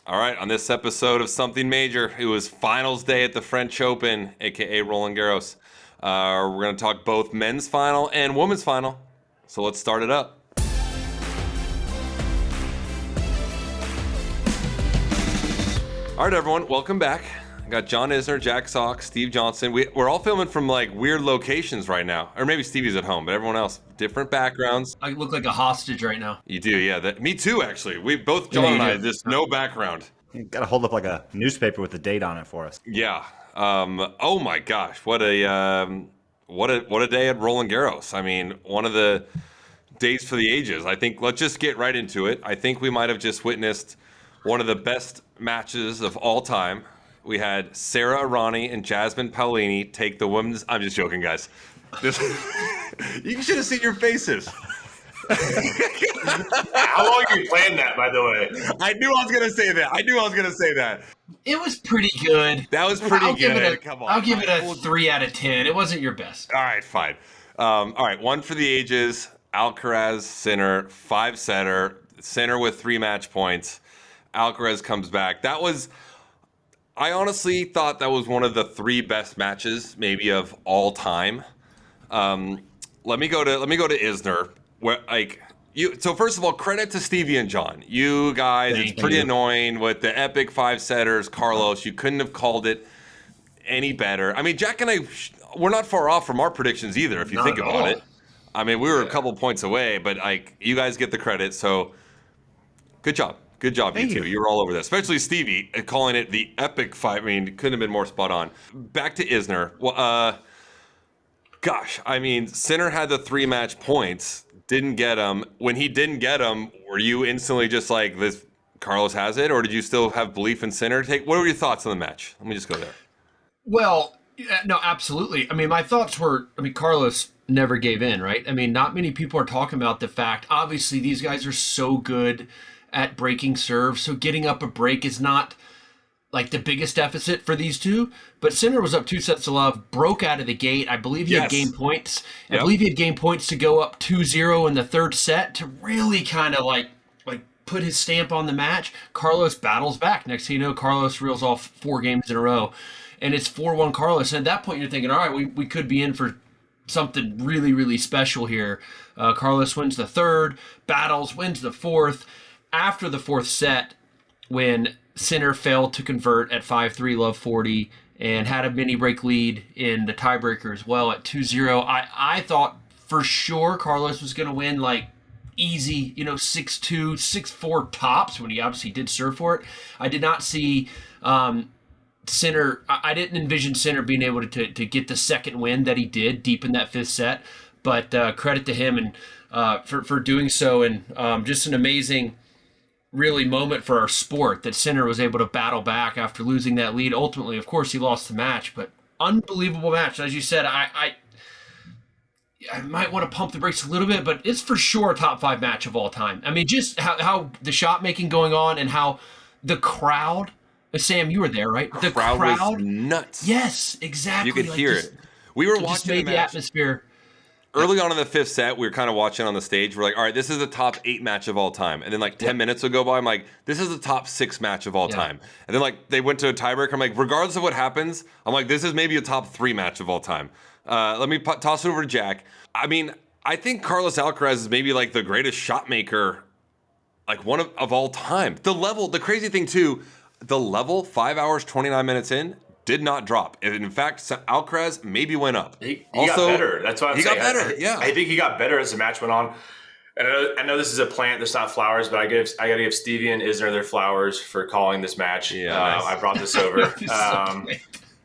All right, on this episode of Something Major, it was finals day at the French Open, aka Roland Garros. We're going to talk both men's final and women's final. So let's start it up. All right, everyone, welcome back. I got John Isner, Jack Sock, Steve Johnson. We're all filming from like weird locations right now. Or maybe Stevie's at home, but everyone else, different backgrounds. I look like a hostage right now. You do, yeah. Me too, actually. We both, John and I, just no background. You got to hold up like a newspaper with the date on it for us. Yeah. Oh my gosh, what a day at Roland Garros. I mean, one of the days for the ages. I think let's just get right into it. I think we might have just witnessed one of the best matches of all time. We had Sara Errani and Jasmine Paolini take the women's. I'm just joking, guys. You should have seen your faces. How long have you planned that, by the way? I knew I was going to say that. It was pretty good. That was pretty good. Come on. I'll give it a 3 out of 10. It wasn't your best. All right, fine. All right, one for the ages. Alcaraz, Sinner, 5-setter. Sinner with 3 match points. Alcaraz comes back. I honestly thought that was one of the 3 best matches, maybe of all time. Let me go to Isner. So first of all, credit to Stevie and John. You guys, it's pretty annoying with the epic 5-setters. Carlos, you couldn't have called it any better. I mean, Jack and I, we're not far off from our predictions either, if you think about it. I mean, we were a couple points away, but you guys get the credit. So good job. Good job, you two. You were all over this, especially Stevie, calling it the epic 5. I mean, couldn't have been more spot on. Back to Isner. Well, gosh, I mean, Sinner had the 3 match points, didn't get them. When he didn't get them, were you instantly just like, this Carlos has it, or did you still have belief in Sinner? What were your thoughts on the match? Let me just go there. Well, no, absolutely. I mean, my thoughts were, Carlos never gave in, right? I mean, not many people are talking about the fact, obviously, these guys are so good at breaking serve, so getting up a break is not like the biggest deficit for these two, but Sinner was up 2-0, broke out of the gate. I believe he had game points. I believe he had game points to go up 2-0 in the 3rd set to really kind of like put his stamp on the match. Carlos battles back. Next thing you know, Carlos reels off 4 games in a row, and it's 4-1 Carlos. And at that point, you're thinking, all right, we could be in for something really, really special here. Carlos wins the 3rd, battles, wins the 4th. After the 4th set, when Sinner failed to convert at 5-3, love 40, and had a mini break lead in the tiebreaker as well at 2-0, I thought for sure Carlos was going to win like easy, 6-2, 6-4 tops when he obviously did serve for it. I did not see Sinner. I didn't envision Sinner being able to get the second win that he did deep in that 5th set, but credit to him and for doing so, and just an amazing really moment for our sport that Sinner was able to battle back after losing that lead. Ultimately, of course, he lost the match, but unbelievable match. As you said, I might want to pump the brakes a little bit, but it's for sure a top 5 match of all time. I mean, just how the shot making going on and how the crowd, Sam, you were there, right? The crowd was nuts. Yes, exactly. You could hear it. We were watching the atmosphere. Early on in the 5th set, we were kind of watching on the stage. We're like, all right, this is the top 8 match of all time. And then 10 minutes would go by. I'm like, this is the top 6 match of all time. And then they went to a tiebreaker. I'm like, regardless of what happens, I'm like, this is maybe a top 3 match of all time. Let me toss it over to Jack. I mean, I think Carlos Alcaraz is maybe the greatest shot maker, one of all time. The crazy thing too, the level 5 hours, 29 minutes in, did not drop. In fact, Alcaraz maybe went up. He got better. That's why he got better. I think he got better as the match went on. And I know this is a plant. There's not flowers, but I got to give Stevie and Isner their flowers for calling this match. Yeah, nice. I brought this over.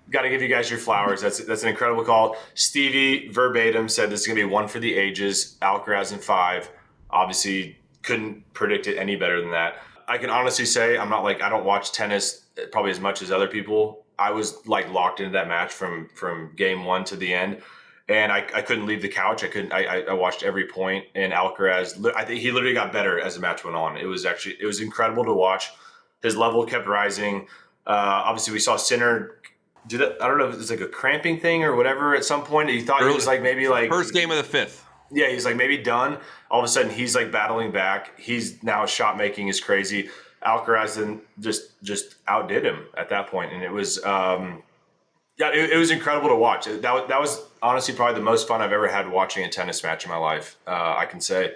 Got to give you guys your flowers. That's an incredible call. Stevie verbatim said this is going to be one for the ages. Alcaraz in 5. Obviously, couldn't predict it any better than that. I can honestly say I don't watch tennis probably as much as other people. I was locked into that match from game 1 to the end, and I couldn't leave the couch. I watched every point, and Alcaraz, I think he literally got better as the match went on. It was incredible to watch. His level kept rising. Obviously we saw Sinner do that. I don't know if it's a cramping thing or whatever at some point. He thought he was maybe first game of the 5th. Yeah, he's maybe done. All of a sudden he's battling back. He's now shot making is crazy. Alcaraz then just outdid him at that point, and it was it was incredible to watch. That was honestly probably the most fun I've ever had watching a tennis match in my life. I can say,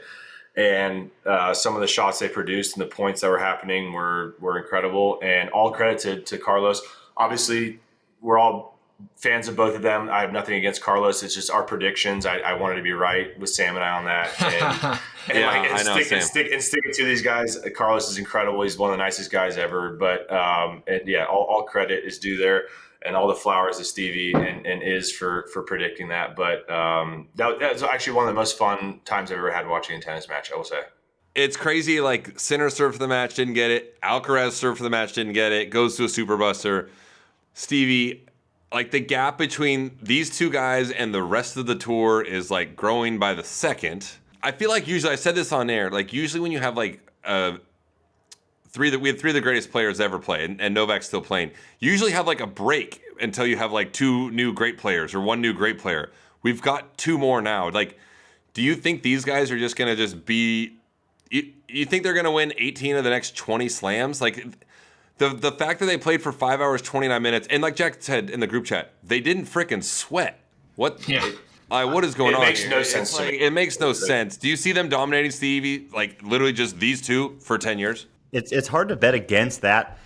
and some of the shots they produced and the points that were happening were incredible. And all credit to Carlos. Obviously, we're all fans of both of them. I have nothing against Carlos. It's just our predictions. I wanted to be right with Sam and I on that. And sticking to these guys. Carlos is incredible. He's one of the nicest guys ever. But all credit is due there, and all the flowers to Stevie and Iz for predicting that. But that was actually one of the most fun times I've ever had watching a tennis match, I will say. It's crazy. Like, Sinner served for the match, didn't get it. Alcaraz served for the match, didn't get it. Goes to a super buster. Stevie, like, the gap between these two guys and the rest of the tour is like growing by the second. I feel like usually, I said this on air, like usually when you have like we had three of the greatest players ever play, and Novak's still playing. You usually have like a break until you have like two new great players or one new great player. We've got two more now. Like, do you think these guys are just gonna just be? You think they're gonna win 18 of the next 20 slams? Like, the fact that they played for 5 hours 29 minutes, and like Jack said in the group chat, they didn't freaking sweat. What? Yeah. What is going on? It makes here? no sense to me. It makes no sense. Do you see them dominating Stevie, like literally just these two for 10 years? It's hard to bet against that.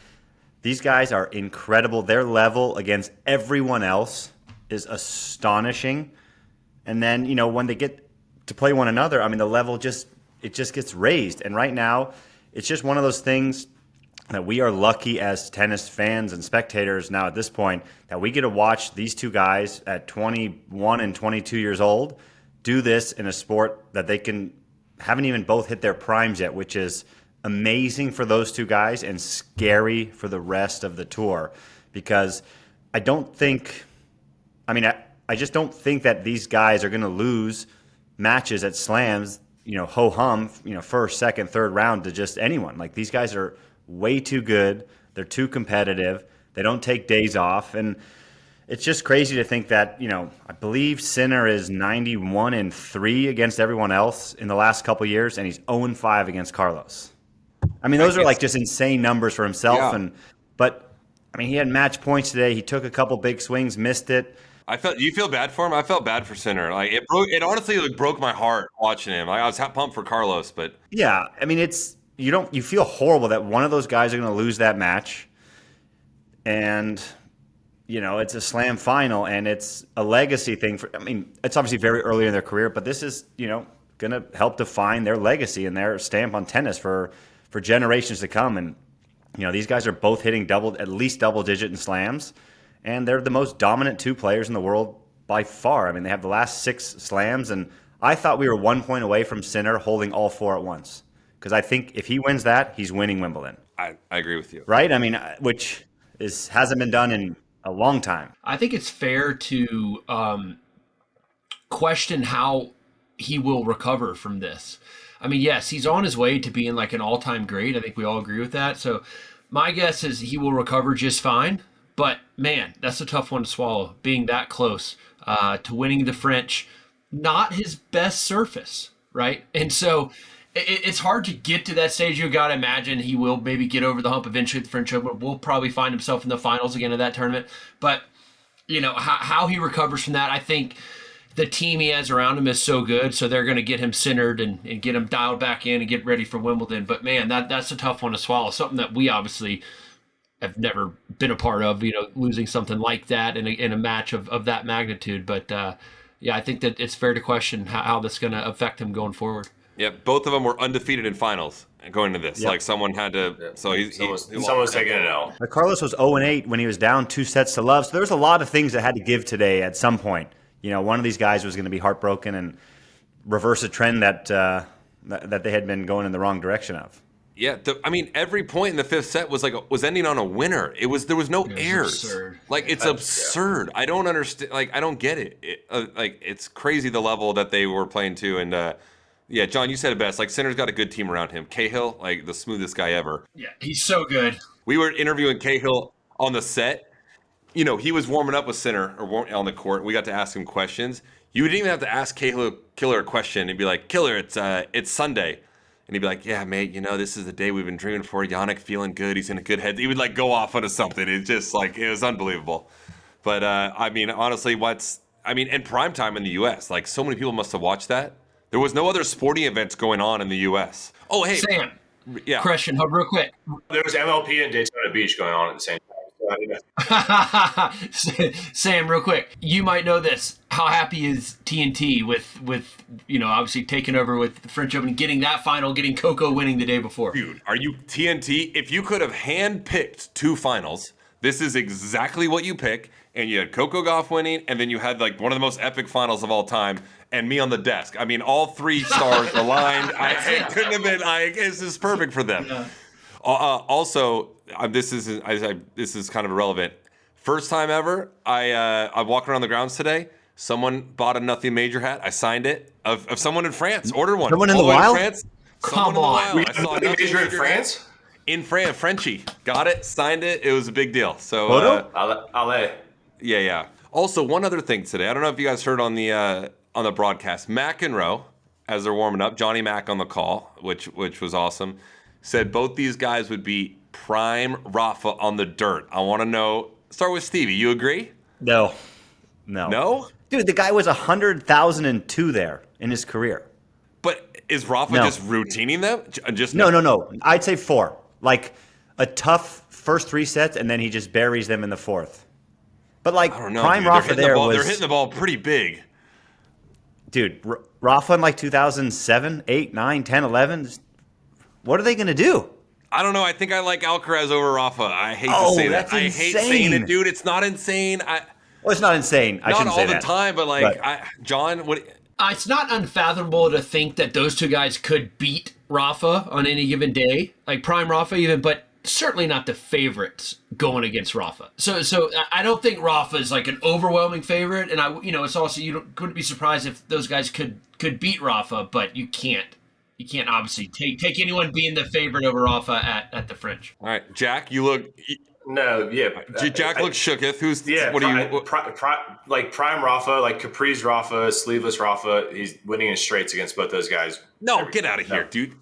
These guys are incredible. Their level against everyone else is astonishing. And then, when they get to play one another, I mean, the level just gets raised. And right now, it's just one of those things that we are lucky as tennis fans and spectators now at this point that we get to watch these two guys at 21 and 22 years old do this in a sport that they haven't even both hit their primes yet, which is amazing for those two guys and scary for the rest of the tour. Because I just don't think that these guys are going to lose matches at slams, ho-hum, first, second, third round to just anyone. Like, these guys are way too good. They're too competitive. They don't take days off. And it's just crazy to think that, I believe Sinner is 91-3 against everyone else in the last couple of years, and he's 0-5 against Carlos. I mean, those are like just insane numbers for himself. Yeah. But he had match points today. He took a couple big swings, missed it. You feel bad for him? I felt bad for Sinner. Like, it honestly broke my heart watching him. Like, I was pumped for Carlos, but yeah, you feel horrible that one of those guys are going to lose that match. And, it's a slam final, and it's a legacy thing. It's obviously very early in their career, but this is, going to help define their legacy and their stamp on tennis for generations to come. And, these guys are both hitting at least double digit in slams, and they're the most dominant two players in the world by far. They have the last 6 slams, and I thought we were 1 point away from Sinner holding all 4 at once. Because I think if he wins that, he's winning Wimbledon. I agree with you. Right? Which hasn't been done in a long time. I think it's fair to question how he will recover from this. Yes, he's on his way to being like an all-time great. I think we all agree with that. So my guess is he will recover just fine. But, man, that's a tough one to swallow, being that close to winning the French. Not his best surface, right? And so it's hard to get to that stage. You got to imagine he will maybe get over the hump eventually at the French Open. Will probably find himself in the finals again of that tournament. But, how he recovers from that, I think the team he has around him is so good, so they're going to get him centered and get him dialed back in and get ready for Wimbledon. But, man, that's a tough one to swallow, something that we obviously have never been a part of, losing something like that in a match of that magnitude. But, I think that it's fair to question how that's going to affect him going forward. Yeah, both of them were undefeated in finals going to this. Yep. Like, someone had to. Yeah. So someone's taking an L. Carlos was 0-8 when he was down 2 sets to love. So there was a lot of things that had to give today at some point. One of these guys was going to be heartbroken and reverse a trend that they had been going in the wrong direction of. Yeah, every point in the 5th set was ending on a winner. There was no errors. Absurd. Like, it's absurd. I don't understand. Like, I don't get it. It's crazy the level that they were playing to. And John, you said it best. Like, Sinner's got a good team around him. Cahill, like the smoothest guy ever. Yeah, he's so good. We were interviewing Cahill on the set. He was warming up with Sinner on the court. We got to ask him questions. You didn't even have to ask Killer a question and be like, Killer, it's Sunday. and he'd be like, "Yeah, mate, this is the day we've been dreaming for. Jannik feeling good. He's in a good head." He would like go off onto something. It's just like it was unbelievable. But honestly, in prime time in the U.S., like so many people must have watched that. There was no other sporting events going on in the U.S. Oh, hey, Sam. yeah. Question, real quick. There was MLP and Daytona Beach going on at the same time. Sam, real quick. You might know this. How happy is TNT with obviously taking over with the French Open, getting that final, getting Coco winning the day before? Dude, are you TNT? If you could have hand-picked 2 finals, this is exactly what you pick. And you had Coco Gauff winning, and then you had like one of the most epic finals of all time, and me on the desk. I mean, all 3 stars aligned. It couldn't have been. This is perfect for them. Yeah. Also, this is kind of irrelevant. First time ever, I walked around the grounds today. Someone bought a Nothing Major hat. I signed it of someone in France. Ordered one. Someone in the wild? France. Come on. I saw Nothing Major in France. In France, Frenchie. Got it. Signed it. It was a big deal. So. Allez. Yeah. Also, one other thing today. I don't know if you guys heard on the broadcast. McEnroe, as they're warming up, Johnny Mac on the call, which was awesome, said both these guys would be prime Rafa on the dirt. I want to know. Start with Stevie. You agree? No. No? Dude, the guy was 100,002 there in his career. But is Rafa just routining them? No. I'd say 4. Like a tough first 3 sets, and then he just buries them in the 4th. But like I don't know, prime dude. Rafa they're hitting the ball pretty big. Dude, Rafa in like 2007, 8, 9, 10, 11. What are they going to do? I don't know. I think I like Alcaraz over Rafa. I hate to say that. That's I insane. hate saying it, dude. It's not insane. Well, it's not insane. I shouldn't say that. Not all the time, but John, what? It's not unfathomable to think that those 2 guys could beat Rafa on any given day, like prime Rafa even, but certainly not the favorites going against Rafa. So I don't think Rafa is like an overwhelming favorite, and it's also couldn't be surprised if those guys could beat Rafa, but you can't obviously take anyone being the favorite over Rafa at the French. All right, Jack, you look. No, yeah. Jack looks shooketh. Who's like prime Rafa, like Capri's Rafa, sleeveless Rafa. He's winning in straights against both those guys. No, get out of here, dude.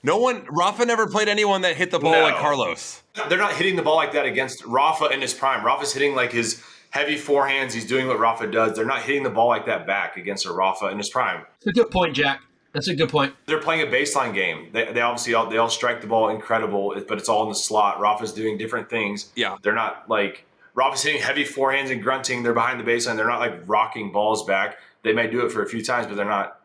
Rafa never played anyone that hit the ball like Carlos. They're not hitting the ball like that against Rafa in his prime. Rafa's hitting like his heavy forehands. He's doing what Rafa does. They're not hitting the ball like that back against a Rafa in his prime. That's a good point, Jack. That's a good point. They're playing a baseline game. They obviously all strike the ball incredible, but it's all in the slot. Rafa's doing different things. Yeah. They're not like Rafa's hitting heavy forehands and grunting. They're behind the baseline. They're not like rocking balls back. They may do it for a few times, but they're not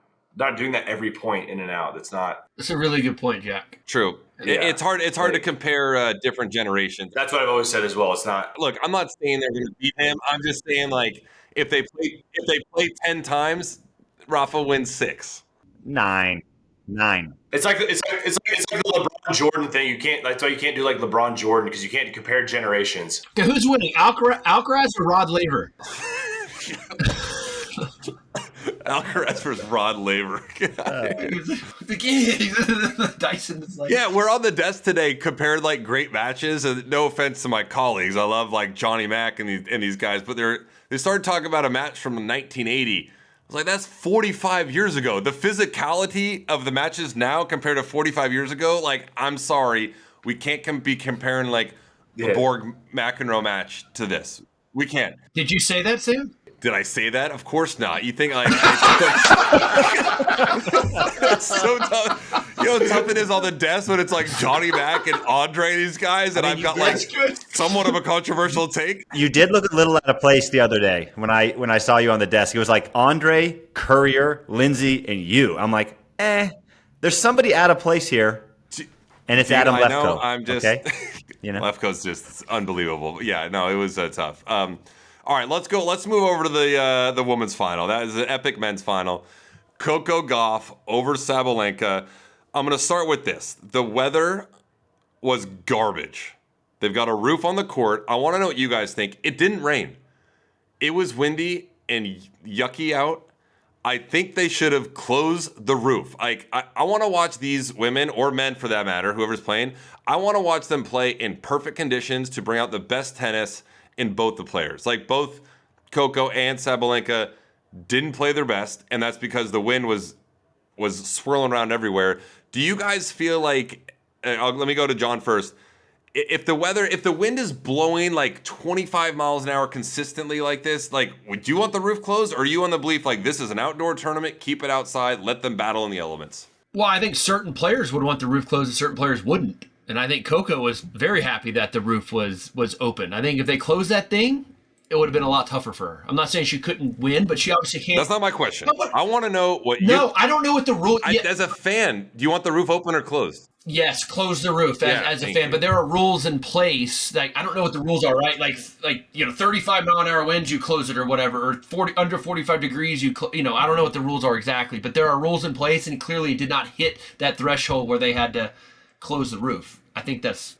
doing that every point in and out. That's a really good point, Jack. True. Yeah. It's hard to compare different generations. That's what I've always said as well. It's not. Look, I'm not saying they're going to beat him. I'm just saying like if they play 10 times, Rafa wins 6. 9. It's like the LeBron Jordan thing. That's why you can't do like LeBron Jordan because you can't compare generations. Okay, who's winning? Alcaraz or Rod Laver? Alcaraz versus Rod Laver. Dyson is like, yeah, we're on the desk today compared like great matches. And no offense to my colleagues, I love like Johnny Mac and these guys, but they started talking about a match from 1980. I was like, that's 45 years ago. The physicality of the matches now compared to 45 years ago, like, I'm sorry, we can't be comparing like the Borg McEnroe match to this. We can't. Did you say that, Sam? Did I say that? Of course not. You think like it's so tough. You know how tough it is on the desk when it's like Johnny Mac and Andre, these guys, and I've got like somewhat of a controversial take. You did look a little out of place the other day when I saw you on the desk. It was like Andre, Courier, Lindsay, and you. I'm like, there's somebody out of place here, and it's Adam Lefko. I know. I'm just, okay? Lefko's just unbelievable. Yeah, no, it was tough. All right, let's go. Let's move over to the women's final. That is an epic men's final. Coco Gauff over Sabalenka. I'm going to start with this. The weather was garbage. They've got a roof on the court. I want to know what you guys think. It didn't rain. It was windy and yucky out. I think they should have closed the roof. I want to watch these women, or men for that matter, whoever's playing. I want to watch them play in perfect conditions to bring out the best tennis in both the players. Like both Coco and Sabalenka didn't play their best, and that's because the wind was swirling around everywhere. Do you guys feel like? Let me go to John first. If the wind is blowing like 25 miles an hour consistently like this, like, would you want the roof closed, or are you on the belief like this is an outdoor tournament, keep it outside, let them battle in the elements? Well, I think certain players would want the roof closed and certain players wouldn't. And I think Coco was very happy that the roof was open. I think if they closed that thing, it would have been a lot tougher for her. I'm not saying she couldn't win, but she obviously can't. That's not my question. No, I want to know what I don't know what the rule. As a fan, do you want the roof open or closed? Yes, close the roof as a fan. You. But there are rules in place. Like, I don't know what the rules are, right? Like 35 mile an hour winds, you close it or whatever, or under 45 degrees, I don't know what the rules are exactly. But there are rules in place, and clearly it did not hit that threshold where they had to close the roof. I think that's.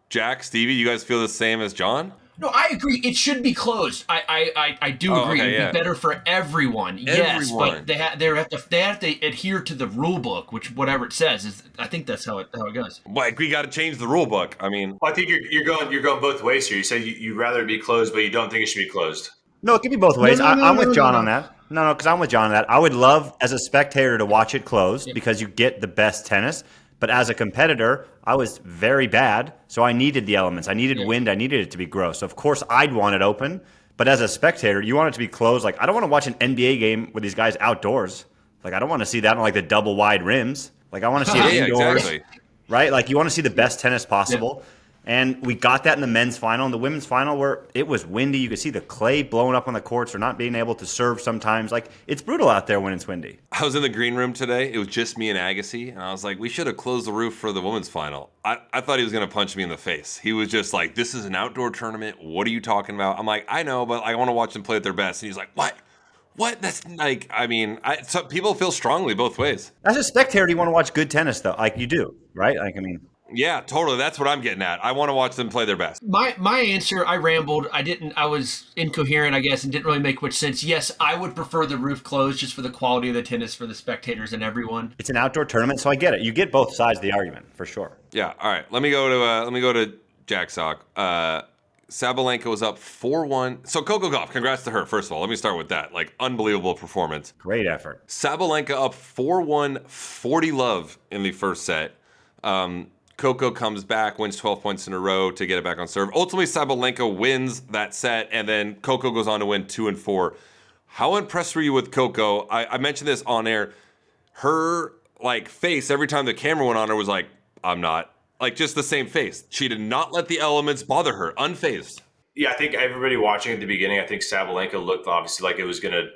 Jack, Stevie, you guys feel the same as John? No, I agree. It should be closed. I do agree. Okay, It would be better for everyone. Yes, but they have to adhere to the rule book, which whatever it says is. I think that's how it goes. Like, we got to change the rule book. I mean, Well, I think you're going both ways here. You say you'd rather it be closed, but you don't think it should be closed. No, it can be both ways. No, I'm with John no. on that. No, because I'm with John on that. I would love, as a spectator, to watch it closed because you get the best tennis. But as a competitor, I was very bad, so I needed the elements. I needed wind. I needed it to be gross. So of course, I'd want it open. But as a spectator, you want it to be closed. Like, I don't want to watch an NBA game with these guys outdoors. Like, I don't want to see that on, like, the double wide rims. Like, I want to see it indoors. Exactly. Right? Like, you want to see the best tennis possible. Yeah. And we got that in the men's final. In the women's final, where it was windy, you could see the clay blowing up on the courts or not being able to serve sometimes. Like, it's brutal out there when it's windy. I was in the green room today. It was just me and Agassi, and I was like, we should have closed the roof for the women's final. I thought he was going to punch me in the face. He was just like, this is an outdoor tournament. What are you talking about? I'm like, I know, but I want to watch them play at their best. And he's like, what? What? That's like, I mean, some people feel strongly both ways. As a spectator, you want to watch good tennis, though. Like, you do, right? Like, I mean... Yeah, totally. That's what I'm getting at. I want to watch them play their best. My answer, I rambled. I was incoherent, I guess, and didn't really make much sense. Yes, I would prefer the roof closed just for the quality of the tennis for the spectators and everyone. It's an outdoor tournament, so I get it. You get both sides of the argument, for sure. Yeah. All right. Let me go to Jack Sock. Sabalenka was up 4-1. So Coco Gauff, congrats to her. First of all, let me start with that. Like, unbelievable performance. Great effort. Sabalenka up 4-1, 40-love in the first set. Coco comes back, wins 12 points in a row to get it back on serve. Ultimately, Sabalenka wins that set, and then Coco goes on to win 2 and 4. How impressed were you with Coco? I mentioned this on air. Her like face every time the camera went on her was like, I'm not. Like, just the same face. She did not let the elements bother her, unfazed. Yeah, I think everybody watching at the beginning, I think Sabalenka looked obviously like it was gonna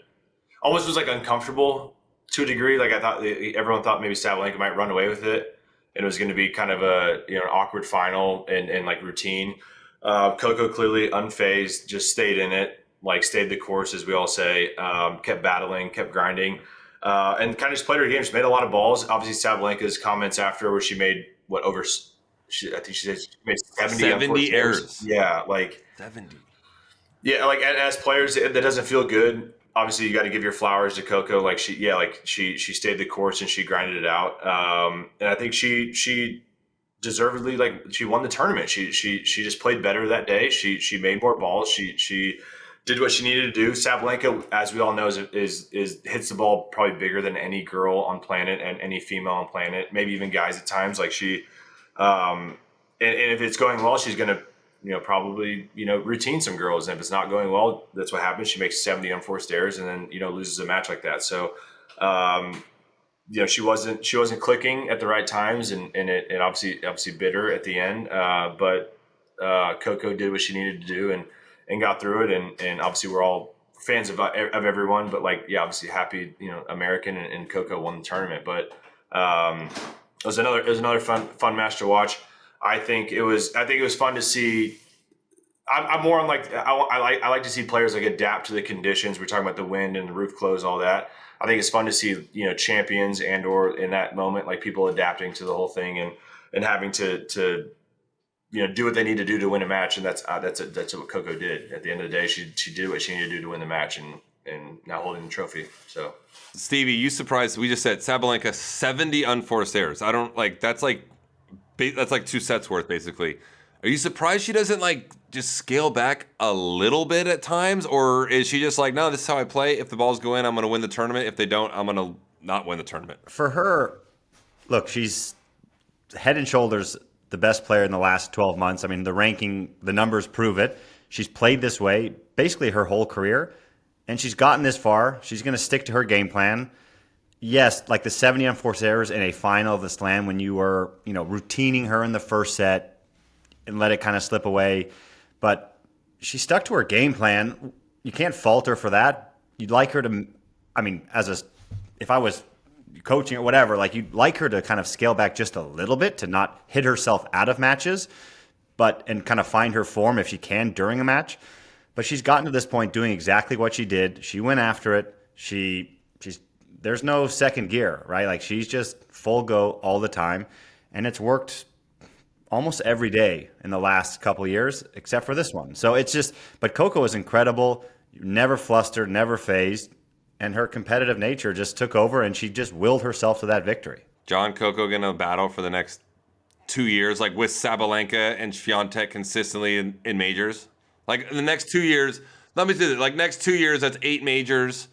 almost was like uncomfortable to a degree. Like, I thought everyone thought maybe Sabalenka might run away with it. And it was going to be kind of an awkward final and like routine. Coco clearly unfazed, just stayed in it, like stayed the course, as we all say, kept battling, kept grinding, and kind of just played her game. She made a lot of balls. Obviously, Sabalenka's comments after where she made I think she said she made 70 errors. Yeah, like 70. Yeah, like as players, that doesn't feel good. Obviously, you got to give your flowers to Coco. Like she stayed the course and she grinded it out. And I think she deservedly, like, she won the tournament. She just played better that day. She made more balls. She did what she needed to do. Sabalenka, as we all know, is hits the ball probably bigger than any girl on planet and any female on planet, maybe even guys at times. Like, she, and if it's going well, she's gonna, probably, routine some girls. And if it's not going well, that's what happens. She makes 70 unforced errors and then, loses a match like that. So, she wasn't clicking at the right times and it obviously bit her at the end. But Coco did what she needed to do and got through it. And obviously we're all fans of everyone, but obviously happy, American and Coco won the tournament. But it was another fun match to watch. I think it was fun to see. I'm more on I like to see players like adapt to the conditions. We're talking about the wind and the roof close, all that. I think it's fun to see champions and or in that moment, like, people adapting to the whole thing and having to do what they need to do to win a match. And that's what Coco did. At the end of the day, she did what she needed to do to win the match and now holding the trophy. So, Stevie, you surprised? We just said Sabalenka 70 unforced errors. I don't that's like 2 sets worth, basically. Are you surprised she doesn't just scale back a little bit at times? Or is she just like, no, this is how I play. If the balls go in, I'm going to win the tournament. If they don't, I'm going to not win the tournament. For her, look, she's head and shoulders the best player in the last 12 months. I mean, the ranking, the numbers prove it. She's played this way basically her whole career, and she's gotten this far. She's going to stick to her game plan. Yes, like the 70 unforced errors in a final of the Slam when you were, routining her in the first set and let it kind of slip away. But she stuck to her game plan. You can't fault her for that. You'd like her to, if I was coaching or whatever, like you'd like her to kind of scale back just a little bit to not hit herself out of matches, and kind of find her form if she can during a match. But she's gotten to this point doing exactly what she did. She went after it. There's no second gear, right? Like she's just full go all the time, and it's worked almost every day in the last couple of years, except for this one. So but Coco is incredible. Never flustered, never phased. And her competitive nature just took over, and she just willed herself to that victory. John, Coco going to battle for the next 2 years, like with Sabalenka and Swiatek consistently in majors? Like in the next 2 years, let me do this. Like next 2 years, that's 8 majors.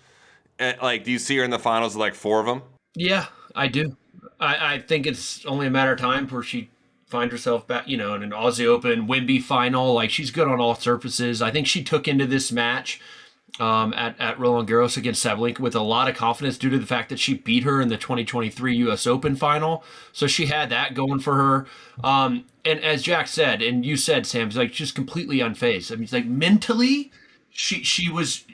Do you see her in the finals of like 4 of them? Yeah, I do. I think it's only a matter of time before she finds herself back, in an Aussie Open, Wimby final. Like she's good on all surfaces. I think she took into this match at Roland Garros against Sabalenka with a lot of confidence due to the fact that she beat her in the 2023 U.S. Open final. So she had that going for her. And as Jack said, and you said, Sam, it's like just completely unfazed. I mean, it's like mentally, she was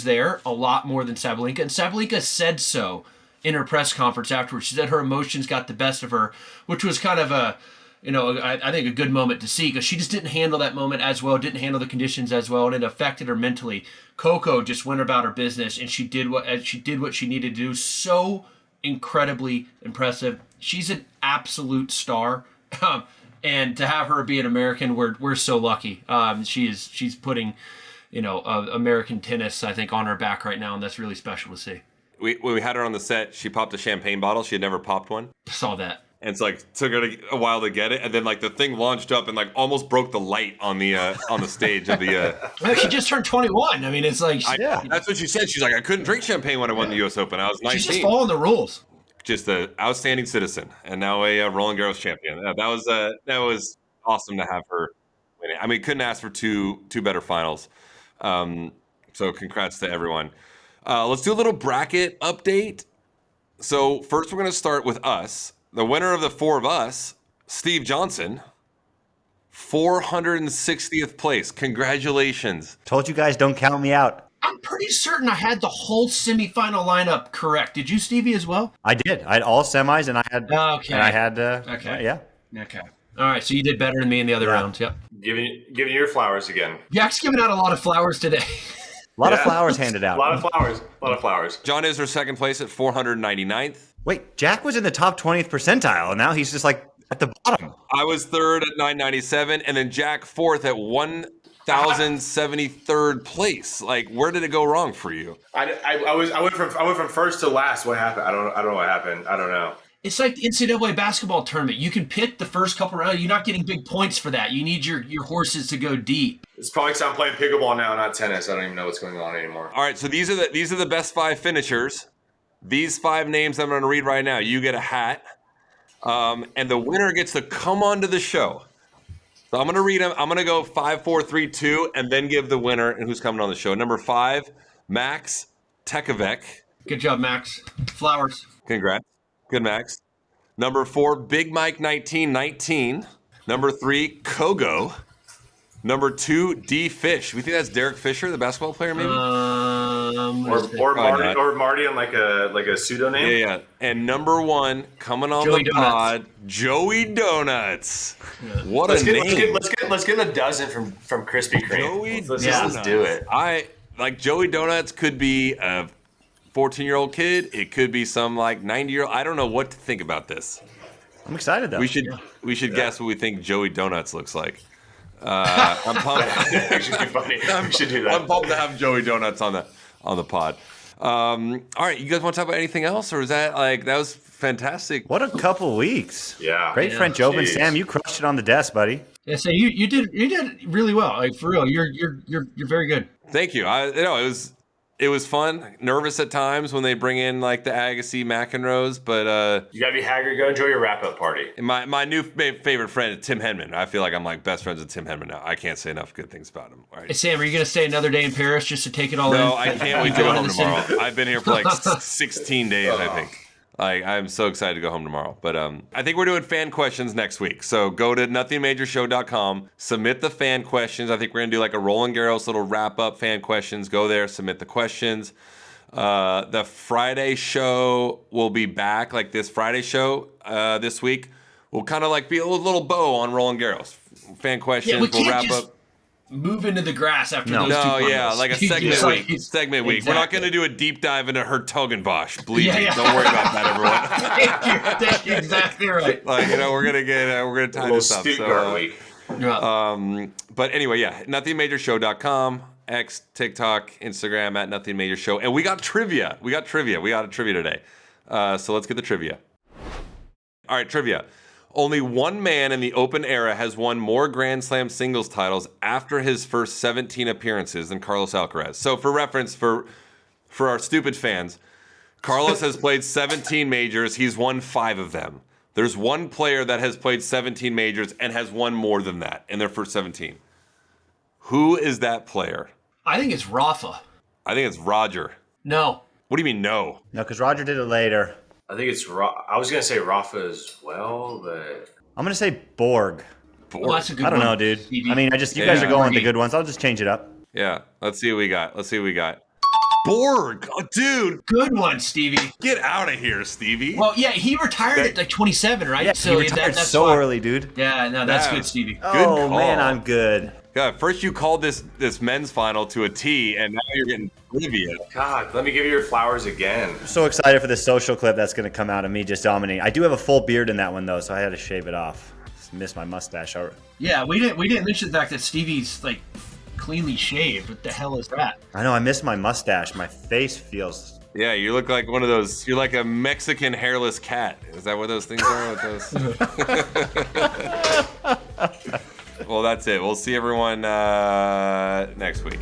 there a lot more than Sabalenka. And Sabalenka said so in her press conference afterwards. She said her emotions got the best of her, which was kind of I think a good moment to see because she just didn't handle that moment as well, didn't handle the conditions as well, and it affected her mentally. Coco just went about her business, and she did what she needed to do. So incredibly impressive. She's an absolute star, and to have her be an American, we're so lucky. She's putting, American tennis, I think, on her back right now, and that's really special to see. When we had her on the set, she popped a champagne bottle. She had never popped one. Saw that. And it's like took her a while to get it, and then like the thing launched up and like almost broke the light on the stage of the. She just turned 21. I mean, it's like that's what she said. She's like, I couldn't drink champagne when I won the U.S. Open. I was 19. She's just following the rules. Just an outstanding citizen, and now a Roland Garros champion. That was awesome to have her win it. I mean, couldn't ask for two better finals. So congrats to everyone. Let's do a little bracket update. So first, we're going to start with us. The winner of the 4 of us, Steve Johnson, 460th place. Congratulations. Told you guys don't count me out. I'm pretty certain I had the whole semifinal lineup correct. Did you, Stevie, as well? I did. I had all semis, and I had. Okay. And I had. Okay. Yeah. Okay. All right. So you did better than me in the other rounds. Yep. Giving your flowers again. Jack's giving out a lot of flowers today. A lot of flowers handed out. A lot of flowers. John is her second place at 499th. Wait, Jack was in the top 20th percentile, and now he's just like at the bottom. I was third at 997, and then Jack fourth at 1,073rd place. Like, where did it go wrong for you? I went from first to last. What happened? I don't know what happened. I don't know. It's like the NCAA basketball tournament. You can pick the first couple rounds. You're not getting big points for that. You need your horses to go deep. It's probably because I'm playing pickleball now, not tennis. I don't even know what's going on anymore. All right, so these are the best 5 finishers. These 5 names I'm going to read right now. You get a hat, and the winner gets to come onto the show. So I'm going to read them. I'm going to go 5, 4, 3, 2, and then give the winner and who's coming on the show. Number 5, Max Tekovec. Good job, Max. Flowers. Congrats. Good, Max. Number 4, Big Mike 1919. Number 3, Kogo. Number 2, D Fish. We think that's Derek Fisher, the basketball player, maybe. Or Marty on like a pseudonym. Yeah. And number 1 coming on Joey the pod, Joey Donuts. Yeah. What a name! Let's get a dozen from Krispy Kreme. Joey Let's Donuts. do it. Joey Donuts could be a 14-year-old kid. It could be some like 90-year-old. I don't know what to think about this. I'm excited though. We should guess what we think Joey Donuts looks like. I'm pumped. That should be funny. We should do that. I'm pumped to have Joey Donuts on the pod. All right, you guys want to talk about anything else, or is that that was fantastic? What a couple weeks. Yeah. Great French Open, Sam. You crushed it on the desk, buddy. Yeah, so you did really well. Like for real, you're very good. Thank you. It was It was fun. Nervous at times when they bring in like the Agassi, McEnroes, but You gotta be haggard. Go enjoy your wrap-up party. my new favorite friend is Tim Henman. I feel like I'm like best friends with Tim Henman now. I can't say enough good things about him. All Hey, right. Sam, are you going to stay another day in Paris just to take it all in? No, I can't wait to go Going home the city? tomorrow. I've been here for like 16 days, I think. Like, I'm so excited to go home tomorrow. But I think we're doing fan questions next week. So go to nothingmajorshow.com, submit the fan questions. I think we're going to do like a Roland Garros little wrap-up fan questions. Go there, submit the questions. The Friday show will be back, like this Friday show this week. We'll kind of like be a little bow on Roland Garros. Fan questions, Yeah, we we'll can't wrap just up. move into the grass after No. those two No, finals. yeah, like a segment Just week. like- Segment week. We're not going to do a deep dive into Hertogenbosch. Believe Yeah, me. yeah. Don't worry about that, everyone. That's exactly right. Like, we're gonna tie A little this up. Stuttgart week. Yeah. But anyway, yeah, nothingmajorshow.com, X, TikTok, Instagram at nothingmajorshow, and we got trivia. We got a trivia today. So let's get the trivia. All right, trivia. Only one man in the Open era has won more Grand Slam singles titles after his first 17 appearances than Carlos Alcaraz. So for reference, for our stupid fans, Carlos has played 17 majors. He's won 5 of them. There's one player that has played 17 majors and has won more than that in their first 17. Who is that player? I think it's Rafa. I think it's Roger. No. What do you mean no? No, because Roger did it later. I think it's I was gonna say Rafa as well, but I'm gonna say Borg. Well, that's a good I don't one, know, dude. Stevie. I mean, you guys are Yeah. going with the good ones. I'll just change it up. Yeah, let's see what we got. Borg. Oh, dude, Good one, Stevie. get out of here, Stevie. Well, yeah, he retired at like 27, right? Yeah, he retired so why. early, dude. Yeah, no, that's Yeah. good, Stevie. Oh call. man, I'm good. God, first you called this men's final to a T, and now you're getting trivia. God, let me give you your flowers again. I'm so excited for the social clip that's gonna come out of me just dominating. I do have a full beard in that one though, so I had to shave it off. Just missed my mustache. Yeah, we didn't mention the fact that Stevie's like cleanly shaved. What the hell is that? I know I missed my mustache. My face feels. Yeah, you look like one of those. You're like a Mexican hairless cat. Is that what those things are? Well, that's it. We'll see everyone next week.